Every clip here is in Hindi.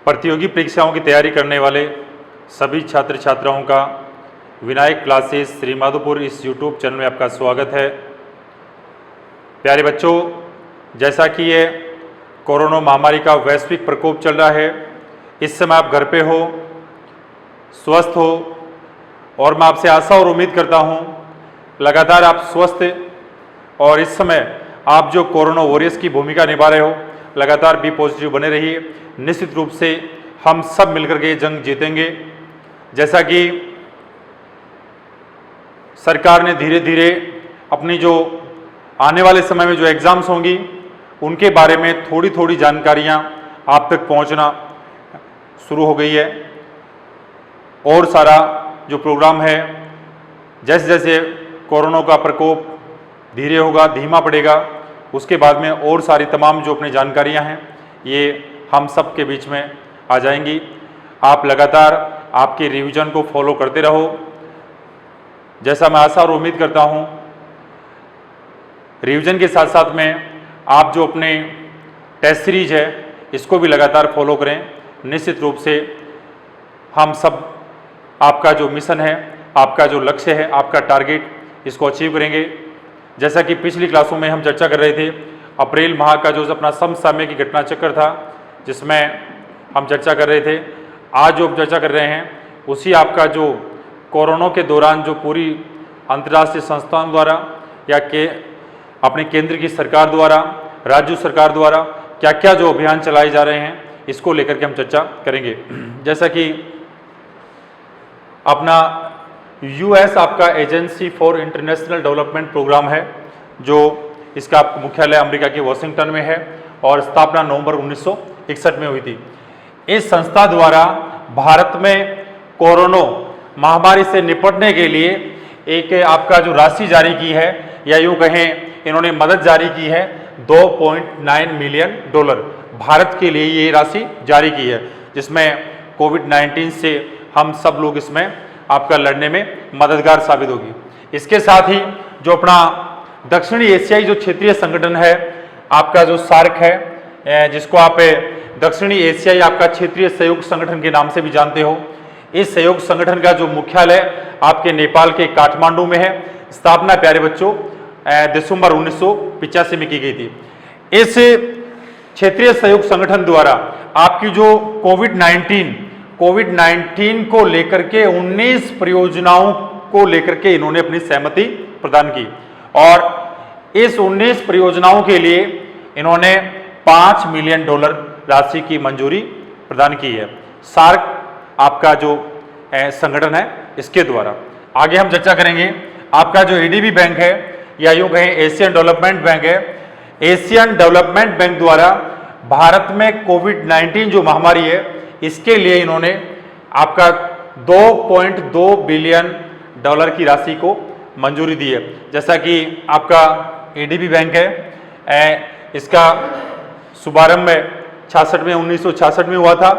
प्रतियोगी परीक्षाओं की तैयारी करने वाले सभी छात्र छात्राओं का विनायक क्लासेस श्री माधोपुर इस यूट्यूब चैनल में आपका स्वागत है। प्यारे बच्चों, जैसा कि ये कोरोना महामारी का वैश्विक प्रकोप चल रहा है, इस समय आप घर पे हो, स्वस्थ हो और मैं आपसे आशा और उम्मीद करता हूँ लगातार आप स्वस्थ और इस समय आप जो कोरोना वॉरियर्स की भूमिका निभा रहे हो, लगातार बी पॉजिटिव बने रहिए। निश्चित रूप से हम सब मिलकर के जंग जीतेंगे। जैसा कि सरकार ने धीरे धीरे अपनी जो आने वाले समय में जो एग्ज़ाम्स होंगी उनके बारे में थोड़ी थोड़ी जानकारियाँ आप तक पहुँचना शुरू हो गई है। और सारा जो प्रोग्राम है, जैसे जैसे कोरोना का प्रकोप धीरे होगा, धीमा पड़ेगा, उसके बाद में और सारी तमाम जो अपनी जानकारियां हैं ये हम सब के बीच में आ जाएंगी। आप लगातार आपके रिवीजन को फॉलो करते रहो, जैसा मैं आशा और उम्मीद करता हूं। रिवीजन के साथ साथ में आप जो अपने टेस्ट सीरीज है इसको भी लगातार फॉलो करें। निश्चित रूप से हम सब आपका जो मिशन है, आपका जो लक्ष्य है, आपका टारगेट, इसको अचीव करेंगे। जैसा कि पिछली क्लासों में हम चर्चा कर रहे थे, अप्रैल माह का जो अपना समसामयिक की घटना चक्र था जिसमें हम चर्चा कर रहे थे, आज जो चर्चा कर रहे हैं उसी आपका जो कोरोना के दौरान जो पूरी अंतर्राष्ट्रीय संस्थाओं द्वारा या अपने केंद्र की सरकार द्वारा, राज्य सरकार द्वारा क्या क्या जो अभियान चलाए जा रहे हैं, इसको लेकर के हम चर्चा करेंगे। जैसा कि अपना यूएस आपका agency for international development programme है, जो इसका मुख्यालय अमेरिका के वाशिंगटन में है और स्थापना नवंबर 1961 में हुई थी। इस संस्था द्वारा भारत में कोरोना महामारी से निपटने के लिए एक आपका जो राशि जारी की है, या यूँ कहें इन्होंने मदद जारी की है, $2.9 मिलियन भारत के लिए ये राशि जारी की है, जिसमें कोविड-19 से हम सब लोग इसमें आपका लड़ने में मददगार साबित होगी। इसके साथ ही जो अपना दक्षिणी एशियाई जो क्षेत्रीय संगठन है, आपका जो सार्क है, जिसको आप दक्षिणी एशियाई आपका क्षेत्रीय सहयोग संगठन के नाम से भी जानते हो, इस सहयोग संगठन का जो मुख्यालय आपके नेपाल के काठमांडू में है। स्थापना प्यारे बच्चों दिसंबर 1985 में की गई थी। इस क्षेत्रीय सहयोग संगठन द्वारा आपकी जो कोविड-19 को लेकर के 19 परियोजनाओं को लेकर के इन्होंने अपनी सहमति प्रदान की और इस 19 परियोजनाओं के लिए इन्होंने $5 मिलियन राशि की मंजूरी प्रदान की है, सार्क आपका जो संगठन है इसके द्वारा। आगे हम चर्चा करेंगे आपका जो एडीबी बैंक है, या यूँ कहें एशियन डेवलपमेंट बैंक है। एशियन डेवलपमेंट बैंक द्वारा भारत में कोविड-19 जो महामारी है इसके लिए इन्होंने आपका $2.2 बिलियन की राशि को मंजूरी दी है। जैसा कि आपका एडीबी बैंक है, इसका शुभारंभ 1966 में हुआ था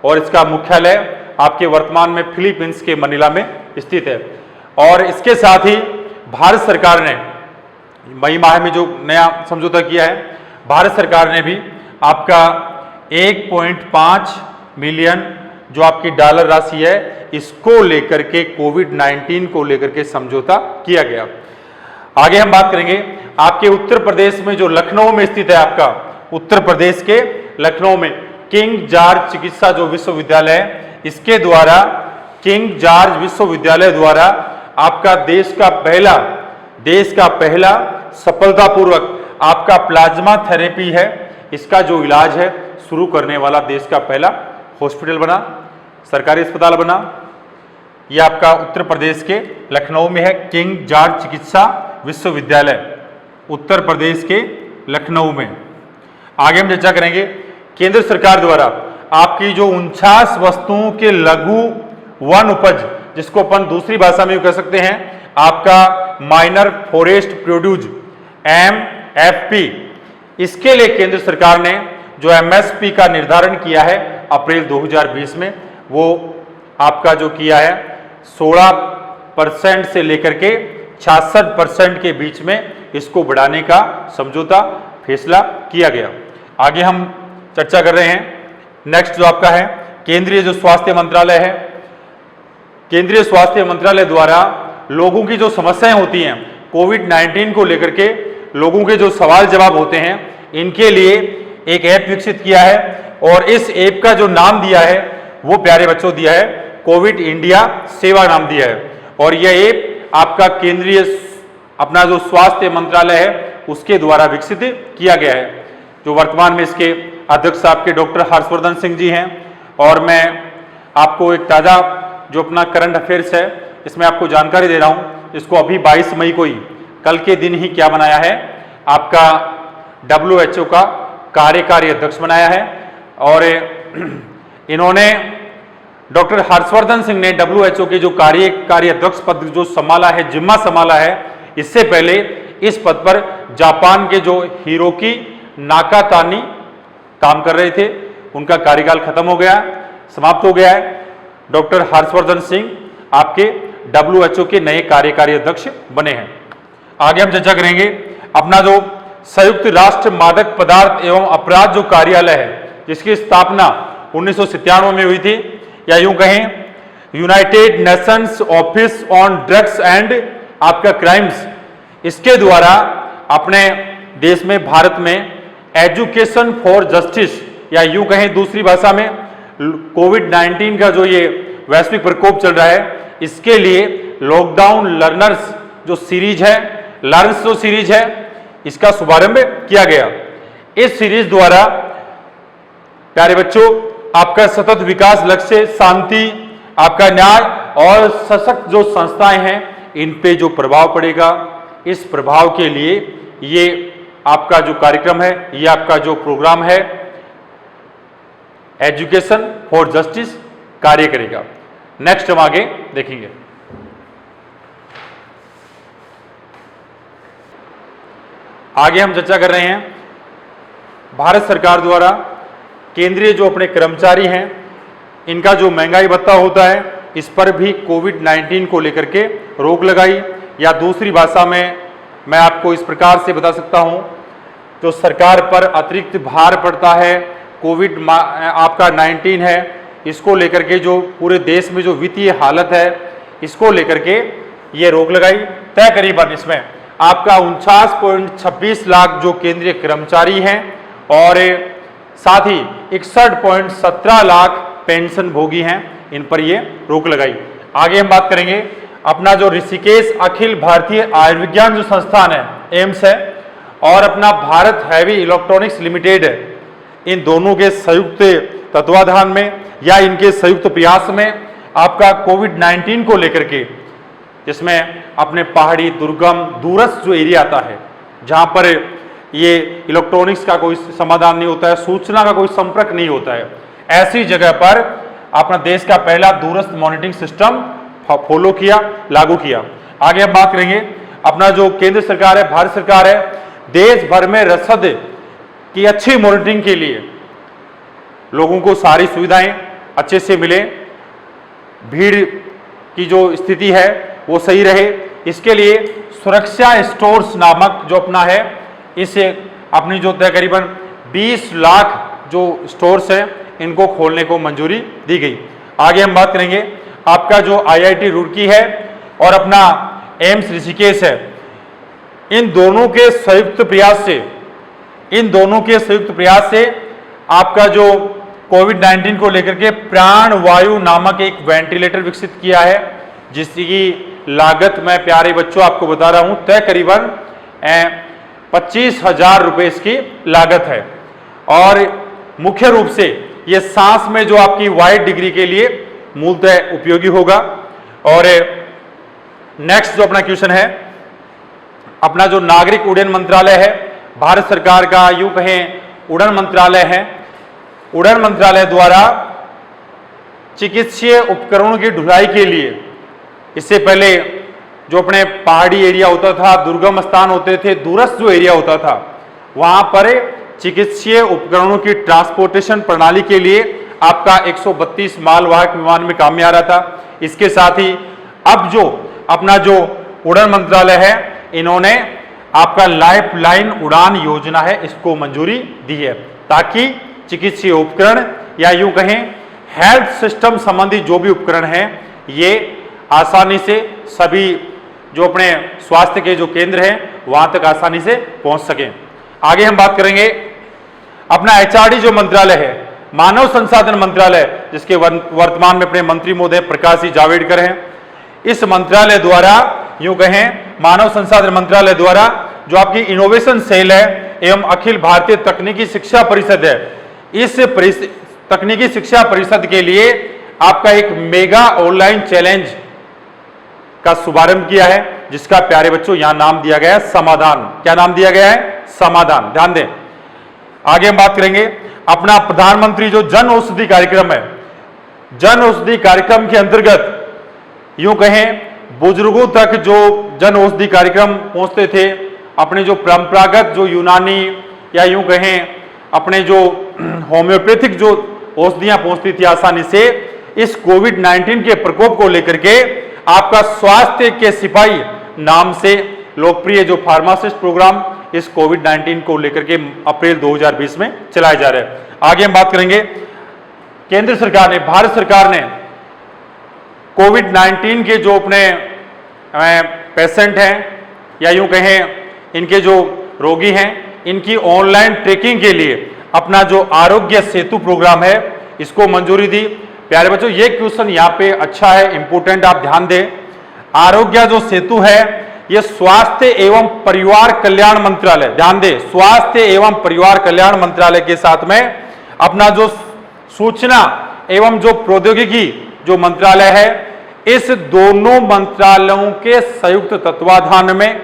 और इसका मुख्यालय आपके वर्तमान में फिलीपींस के मनीला में स्थित है। और इसके साथ ही भारत सरकार ने मई माह में जो नया समझौता किया है, भारत सरकार ने भी आपका 1.5 मिलियन जो आपकी डॉलर राशि है इसको लेकर के कोविड-19 को लेकर के समझौता किया गया। आगे हम बात करेंगे आपके उत्तर प्रदेश में जो लखनऊ में स्थित है, आपका उत्तर प्रदेश के लखनऊ में किंग जॉर्ज चिकित्सा जो विश्वविद्यालय है, इसके द्वारा किंग जॉर्ज विश्वविद्यालय द्वारा आपका देश का पहला सफलतापूर्वक आपका प्लाज्मा थेरेपी है, इसका जो इलाज है शुरू करने वाला देश का पहला हॉस्पिटल बना, सरकारी अस्पताल बना। यह आपका उत्तर प्रदेश के लखनऊ में है, किंग जॉर्ज चिकित्सा विश्वविद्यालय उत्तर प्रदेश के लखनऊ में। आगे हम चर्चा करेंगे केंद्र सरकार द्वारा आपकी जो 49 वस्तुओं के लघु वन उपज, जिसको अपन दूसरी भाषा में कह सकते हैं आपका माइनर फॉरेस्ट प्रोड्यूस MFP, इसके लिए केंद्र सरकार ने जो MSP का निर्धारण किया है अप्रैल 2020 में, वो आपका जो किया है 16% से लेकर के 66% के बीच में इसको बढ़ाने का समझौता फैसला किया गया। आगे हम चर्चा कर रहे हैं नेक्स्ट जो आपका है केंद्रीय जो स्वास्थ्य मंत्रालय है, केंद्रीय स्वास्थ्य मंत्रालय द्वारा लोगों की जो समस्याएं होती हैं कोविड-19 को लेकर के, लोगों के जो सवाल जवाब होते हैं, इनके लिए एक ऐप विकसित किया है और इस ऐप का जो नाम दिया है वो प्यारे बच्चों दिया है कोविड इंडिया सेवा नाम दिया है। और यह ऐप आपका केंद्रीय अपना जो स्वास्थ्य मंत्रालय है उसके द्वारा विकसित किया गया है, जो वर्तमान में इसके अध्यक्ष आपके डॉक्टर हर्षवर्धन सिंह जी हैं। और मैं आपको एक ताज़ा जो अपना करंट अफेयर्स है इसमें आपको जानकारी दे रहा हूं। इसको अभी 22 मई को ही, कल के दिन ही क्या बनाया है, आपका WHO का कार्यकारी अध्यक्ष बनाया है। और इन्होंने डॉक्टर हर्षवर्धन सिंह ने WHO के जो कार्यकारी अध्यक्ष पद जो संभाला है, जिम्मा संभाला है, इससे पहले इस पद पर जापान के जो हिरोकी नाकातानी काम कर रहे थे, उनका कार्यकाल खत्म हो गया, समाप्त हो गया है। डॉक्टर हर्षवर्धन सिंह आपके WHO के नए कार्यकारी अध्यक्ष बने हैं। आगे हम चर्चा करेंगे अपना जो संयुक्त राष्ट्र मादक पदार्थ एवं अपराध जो कार्यालय है, जिसकी स्थापना 1997 में हुई थी, या यूं कहें United Nations office on drugs and आपका क्राइम्स, इसके द्वारा अपने देश में भारत में एजुकेशन फॉर जस्टिस, या यूं कहें दूसरी भाषा में कोविड-19 का जो ये वैश्विक प्रकोप चल रहा है, इसके लिए लॉकडाउन लर्नर्स जो सीरीज है, लर्न्स जो सीरीज है, इसका शुभारंभ किया गया। इस सीरीज द्वारा प्यारे बच्चों आपका सतत विकास लक्ष्य, शांति, आपका न्याय और सशक्त जो संस्थाएं हैं, इन पे जो प्रभाव पड़ेगा, इस प्रभाव के लिए ये आपका जो कार्यक्रम है, ये आपका जो प्रोग्राम है एजुकेशन फॉर जस्टिस कार्य करेगा। नेक्स्ट हम आगे देखेंगे। आगे हम चर्चा कर रहे हैं भारत सरकार द्वारा केंद्रीय जो अपने कर्मचारी हैं, इनका जो महंगाई भत्ता होता है, इस पर भी कोविड-19 को लेकर के रोक लगाई, या दूसरी भाषा में मैं आपको इस प्रकार से बता सकता हूं, जो सरकार पर अतिरिक्त भार पड़ता है, कोविड आपका 19 है, इसको लेकर के जो पूरे देश में जो वित्तीय हालत है, इसको लेकर के ये रोक लगाई। तय करीबन इसमें आपका 49.26 लाख जो केंद्रीय कर्मचारी हैं और साथ ही 61.17 लाख पेंशन भोगी हैं, इन पर ये रोक लगाई। आगे हम बात करेंगे अपना जो ऋषिकेश अखिल भारतीय आयुर्विज्ञान जो संस्थान है, एम्स है, और अपना भारत हैवी इलेक्ट्रॉनिक्स लिमिटेड है, इन दोनों के संयुक्त तत्वाधान में या इनके संयुक्त प्रयास में आपका कोविड-19 को लेकर के, जिसमें अपने पहाड़ी दुर्गम दूरस्थ जो एरिया आता है, जहां पर ये इलेक्ट्रॉनिक्स का कोई समाधान नहीं होता है, सूचना का कोई संपर्क नहीं होता है, ऐसी जगह पर अपना देश का पहला दूरस्थ मॉनिटरिंग सिस्टम फॉलो किया, लागू किया। आगे हम बात करेंगे अपना जो केंद्र सरकार है, भारत सरकार है, देश भर में रसद की अच्छी मॉनिटरिंग के लिए लोगों को सारी सुविधाएं अच्छे से मिले, भीड़ की जो स्थिति है वो सही रहे, इसके लिए सुरक्षा स्टोर्स नामक जो अपना है, इसे अपनी जो तकरीबन 20 लाख जो स्टोर्स हैं, इनको खोलने को मंजूरी दी गई। आगे हम बात करेंगे आपका जो IIT रुड़की है और अपना एम्स ऋषिकेश है, इन दोनों के संयुक्त प्रयास से आपका जो कोविड-19 को लेकर के प्राण वायु नामक एक वेंटिलेटर विकसित किया है, जिसकी लागत मैं प्यारे बच्चों आपको बता रहा हूं, तय करीबन 25,000 रुपए इसकी लागत है। और मुख्य रूप से ये सांस में जो आपकी वाइड डिग्री के लिए मूलतः उपयोगी होगा। और नेक्स्ट जो अपना क्वेश्चन है, अपना जो नागरिक उड्डयन मंत्रालय है, भारत सरकार का यूं कहें उड़ान मंत्रालय है, उड़ान मंत्रालय द्वारा चिकित्सीय उपकरणों की ढुलाई के लिए, इससे पहले जो अपने पहाड़ी एरिया होता था, दुर्गम स्थान होते थे, दूरस्थ जो एरिया होता था, वहां पर चिकित्सीय उपकरणों की ट्रांसपोर्टेशन प्रणाली के लिए आपका 132 मालवाहक विमान में काम में आ रहा था। इसके साथ ही अब जो अपना जो उड़ान मंत्रालय है, इन्होंने आपका लाइफलाइन उड़ान योजना है, इसको मंजूरी दी है, ताकि चिकित्सीय उपकरण या यूं कहें हेल्थ सिस्टम संबंधी जो भी उपकरण हैं ये आसानी से सभी जो अपने स्वास्थ्य के जो केंद्र हैं वहां तक आसानी से पहुंच सकें। आगे हम बात करेंगे अपना एचआरडी जो मंत्रालय है, मानव संसाधन मंत्रालय, जिसके वर्तमान में अपने मंत्री महोदय प्रकाश जी जावड़ेकर हैं। इस मंत्रालय द्वारा यूं कहें मानव संसाधन मंत्रालय द्वारा जो आपकी इनोवेशन सेल है एवं अखिल भारतीय तकनीकी शिक्षा परिषद है, इस तकनीकी शिक्षा परिषद के लिए आपका एक मेगा ऑनलाइन चैलेंज का शुभारंभ किया है, जिसका प्यारे बच्चों यहां नाम दिया गया है समाधान। क्या नाम दिया गया है? समाधान। ध्यान दें। आगे हम बात करेंगे अपना प्रधानमंत्री जो जन औषधि कार्यक्रम है, जन औषधि कार्यक्रम के अंतर्गत यूं कहें बुजुर्गों तक जो जन औषधि कार्यक्रम पहुंचते थे, अपने जो परंपरागत जो यूनानी या यूं कहें अपने जो होम्योपैथिक जो औषधियां पहुंचती थी आसानी से, इस कोविड-19 के प्रकोप को लेकर के आपका स्वास्थ्य के सिपाही नाम से लोकप्रिय जो फार्मासिस्ट प्रोग्राम इस कोविड-19 को लेकर के अप्रैल 2020 में चलाया जा रहा है। आगे हम बात करेंगे केंद्र सरकार ने, भारत सरकार ने कोविड-19 के जो अपने पेशेंट हैं या यूं कहें इनके जो रोगी हैं, इनकी ऑनलाइन ट्रैकिंग के लिए अपना जो आरोग्य सेतु प्रोग्राम है इसको मंजूरी दी। प्यारे बच्चों ये क्वेश्चन यहाँ पे अच्छा है, इंपोर्टेंट, आप ध्यान दें। आरोग्य जो सेतु है ये स्वास्थ्य एवं परिवार कल्याण मंत्रालय, ध्यान दें, स्वास्थ्य एवं परिवार कल्याण मंत्रालय के साथ में अपना जो सूचना एवं जो प्रौद्योगिकी जो मंत्रालय है, इस दोनों मंत्रालयों के संयुक्त तत्वाधान में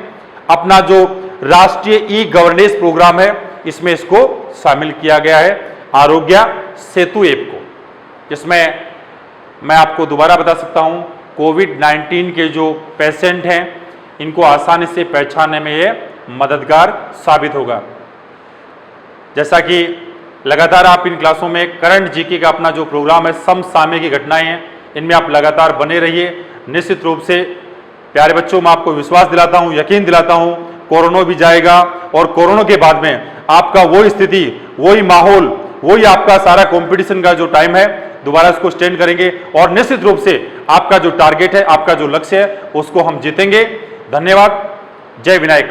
अपना जो राष्ट्रीय ई गवर्नेंस प्रोग्राम है इसमें इसको शामिल किया गया है, आरोग्य सेतु ऐप को, जिसमें मैं आपको दोबारा बता सकता हूं कोविड-19 के जो पेशेंट हैं इनको आसानी से पहचानने में ये मददगार साबित होगा। जैसा कि लगातार आप इन क्लासों में करंट जीके का अपना जो प्रोग्राम है, समसामयिक की घटनाएं हैं, इनमें आप लगातार बने रहिए। निश्चित रूप से प्यारे बच्चों मैं आपको विश्वास दिलाता हूं, यकीन दिलाता हूं, कोरोना भी जाएगा और कोरोना के बाद में आपका वही स्थिति, वही माहौल, वही आपका सारा कंपटीशन का जो टाइम है दोबारा इसको स्टैंड करेंगे और निश्चित रूप से आपका जो टारगेट है, आपका जो लक्ष्य है उसको हम जीतेंगे। धन्यवाद। जय विनायक।